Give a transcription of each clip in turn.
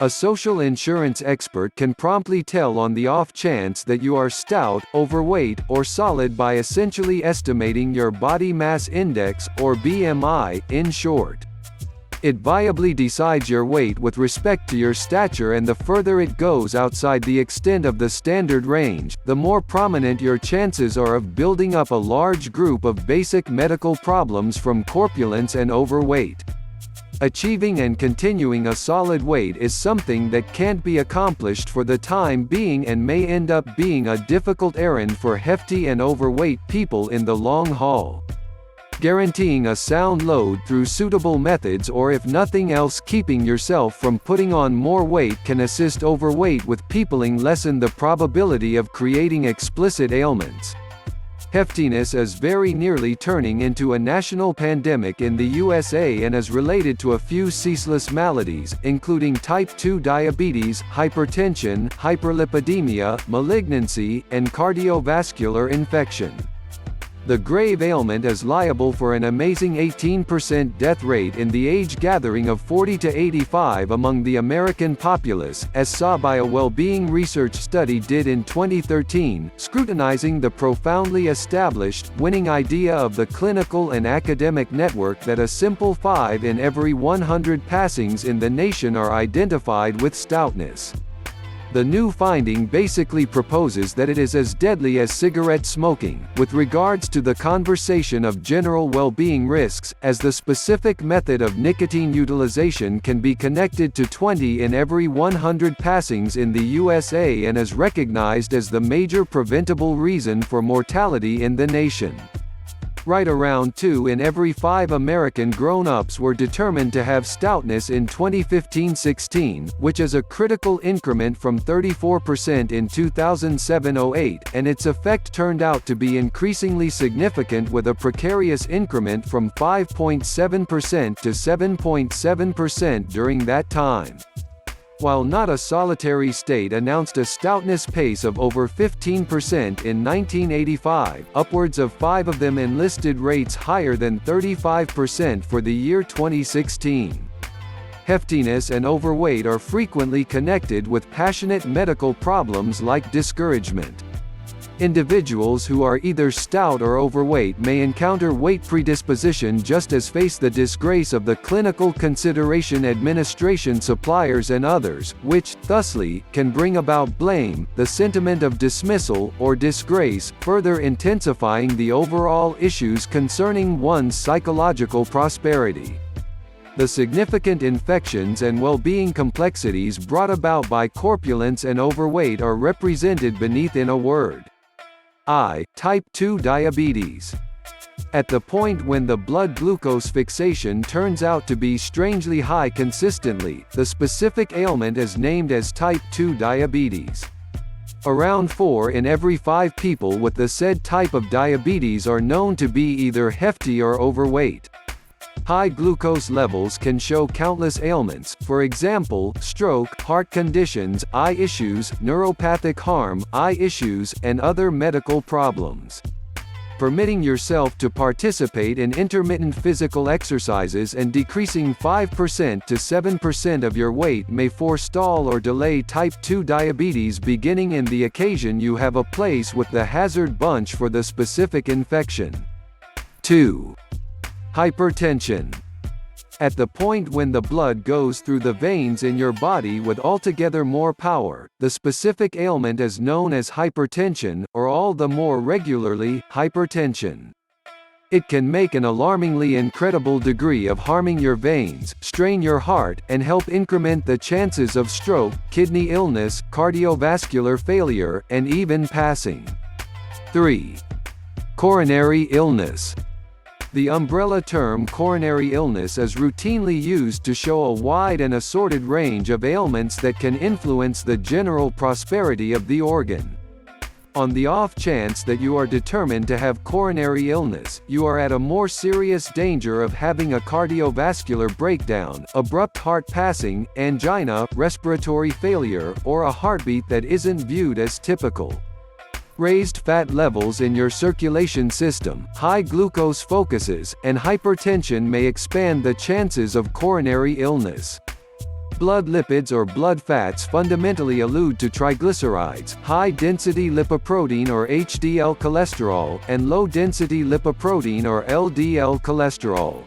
A social insurance expert can promptly tell on the off chance that you are stout, overweight, or solid by essentially estimating your body mass index, or BMI, in short. It viably decides your weight with respect to your stature, and the further it goes outside the extent of the standard range, the more prominent your chances are of building up a large group of basic medical problems from corpulence and overweight. Achieving and continuing a solid weight is something that can't be accomplished for the time being and may end up being a difficult errand for hefty and overweight people in the long haul. Guaranteeing a sound load through suitable methods, or if nothing else keeping yourself from putting on more weight, can assist overweight with peopling lessen the probability of creating explicit ailments. Heftiness is very nearly turning into a national pandemic in the USA and is related to a few ceaseless maladies, including type 2 diabetes, hypertension, hyperlipidemia, malignancy, and cardiovascular infection. The grave ailment is liable for an amazing 18% death rate in the age gathering of 40 to 85 among the American populace, as saw by a well-being research study did in 2013, scrutinizing the profoundly established, winning idea of the clinical and academic network that a simple 5 in every 100 passings in the nation are identified with stoutness. The new finding basically proposes that it is as deadly as cigarette smoking, with regards to the conversation of general well-being risks, as the specific method of nicotine utilization can be connected to 20 in every 100 passings in the USA and is recognized as the major preventable reason for mortality in the nation. Right around 2 in every 5 American grown-ups were determined to have stoutness in 2015-16, which is a critical increment from 34% in 2007-08, and its effect turned out to be increasingly significant, with a precarious increment from 5.7% to 7.7% during that time. While not a solitary state announced a stoutness pace of over 15% in 1985, upwards of 5 of them enlisted rates higher than 35% for the year 2016. Heftiness and overweight are frequently connected with passionate medical problems like discouragement. Individuals who are either stout or overweight may encounter weight predisposition just as face the disgrace of the Clinical Consideration Administration suppliers and others, which, thusly, can bring about blame, the sentiment of dismissal, or disgrace, further intensifying the overall issues concerning one's psychological prosperity. The significant infections and well-being complexities brought about by corpulence and overweight are represented beneath in a word. Type 2 diabetes. At the point when the blood glucose fixation turns out to be strangely high consistently, the specific ailment is named as type 2 diabetes. Around 4 in every 5 people with the said type of diabetes are known to be either hefty or overweight. High glucose levels can show countless ailments, for example, stroke, heart conditions, eye issues, neuropathic harm, eye issues, and other medical problems. Permitting yourself to participate in intermittent physical exercises and decreasing 5% to 7% of your weight may forestall or delay type 2 diabetes beginning in the occasion you have a place with the hazard bunch for the specific infection. 2. Hypertension. At the point when the blood goes through the veins in your body with altogether more power, the specific ailment is known as hypertension, or all the more regularly, hypertension. It can make an alarmingly incredible degree of harming your veins, strain your heart, and help increment the chances of stroke, kidney illness, cardiovascular failure, and even passing. 3. Coronary illness. The umbrella term coronary illness is routinely used to show a wide and assorted range of ailments that can influence the general prosperity of the organ. On the off chance that you are determined to have coronary illness, you are at a more serious danger of having a cardiovascular breakdown, abrupt heart passing, angina, respiratory failure, or a heartbeat that isn't viewed as typical. Raised fat levels in your circulation system, high glucose focuses, and hypertension may expand the chances of coronary illness. blood lipids or blood fats fundamentally allude to triglycerides, high-density lipoprotein or HDL cholesterol, and low-density lipoprotein or LDL cholesterol.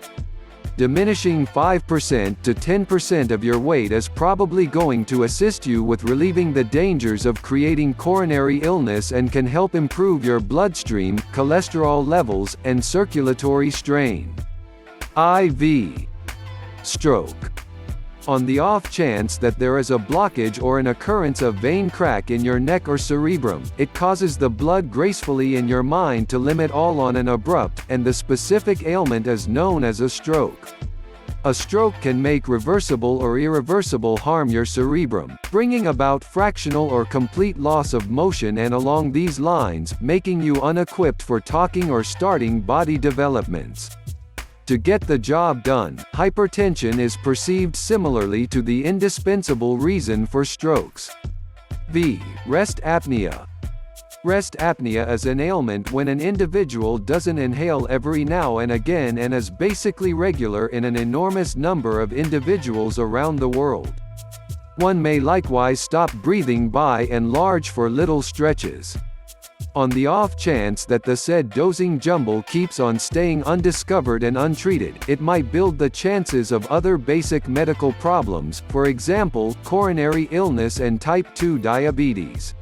Diminishing 5% to 10% of your weight is probably going to assist you with relieving the dangers of creating coronary illness and can help improve your bloodstream, cholesterol levels, and circulatory strain. IV. Stroke. On the off chance that there is a blockage or an occurrence of vein crack in your neck or cerebrum, it causes the blood gracefully in your mind to limit all on an abrupt, and the specific ailment is known as a stroke. A stroke can make reversible or irreversible harm your cerebrum, bringing about fractional or complete loss of motion and along these lines, making you unequipped for talking or starting body developments. To get the job done, hypertension is perceived similarly to the indispensable reason for strokes. V. Rest apnea. Rest apnea is an ailment when an individual doesn't inhale every now and again and is basically regular in an enormous number of individuals around the world. One may likewise stop breathing by and large for little stretches. On the off chance that the said dosing jumble keeps on staying undiscovered and untreated, it might build the chances of other basic medical problems, for example, coronary illness and type 2 diabetes.